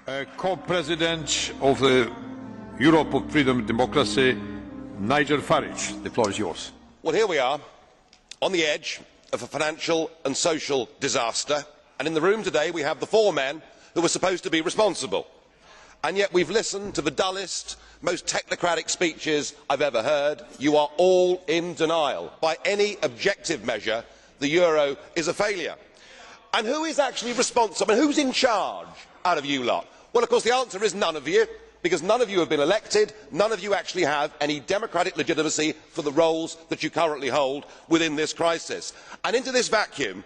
Co-President of the Europe of Freedom and Democracy, Nigel Farage. The floor is yours. Well, here we are, on the edge of a financial and social disaster, and in the room today we have the four men who were supposed to be responsible. And yet we've listened to the dullest, most technocratic speeches I've ever heard. You are all in denial. By any objective measure, the euro is a failure. And who is actually responsible? Who's in charge out of you lot? Well, of course, the answer is none of you, because none of you have been elected, none of you actually have any democratic legitimacy for the roles that you currently hold within this crisis. And into this vacuum,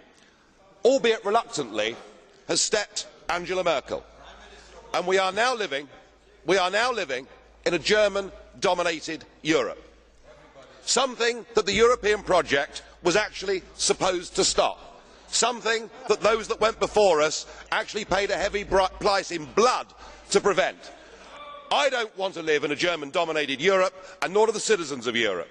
albeit reluctantly, has stepped Angela Merkel. And we are now living in a German-dominated Europe. Something that the European project was actually supposed to stop. Something that those that went before us actually paid a heavy price in blood to prevent. I don't want to live in a German-dominated Europe, and nor do the citizens of Europe.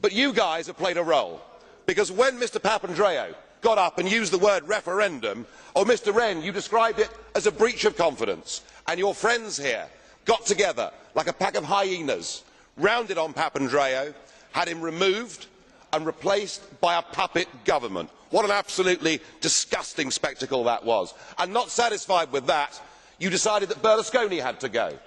But you guys have played a role, because when Mr Papandreou got up and used the word referendum, or Mr Rehn, you described it as a breach of confidence, and your friends here got together like a pack of hyenas, rounded on Papandreou, had him removed and replaced by a puppet government. What an absolutely disgusting spectacle that was. And not satisfied with that, you decided that Berlusconi had to go.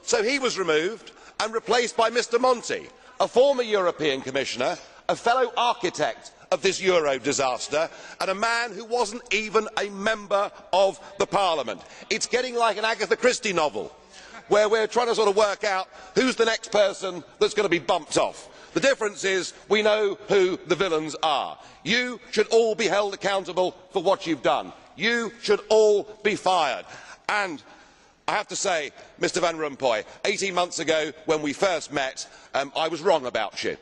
So he was removed and replaced by Mr Monti, a former European Commissioner, a fellow architect of this euro disaster, and a man who wasn't even a member of the Parliament. It's getting like an Agatha Christie novel, where we're trying to sort of work out who's the next person that's going to be bumped off. The difference is we know who the villains are. You should all be held accountable for what you've done. You should all be fired. And I have to say, Mr Van Rompuy, 18 months ago when we first met, I was wrong about you.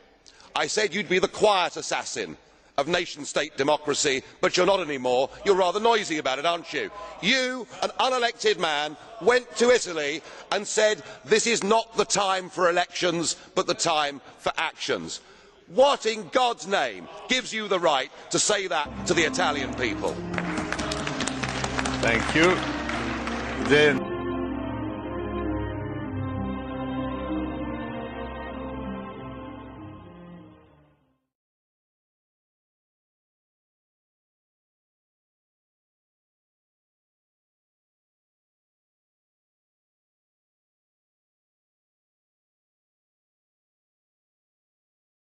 I said you'd be the quiet assassin of nation-state democracy, but you're not anymore. You're rather noisy about it, aren't you? You, an unelected man, went to Italy and said this is not the time for elections, but the time for actions. What in God's name gives you the right to say that to the Italian people? Thank you. Then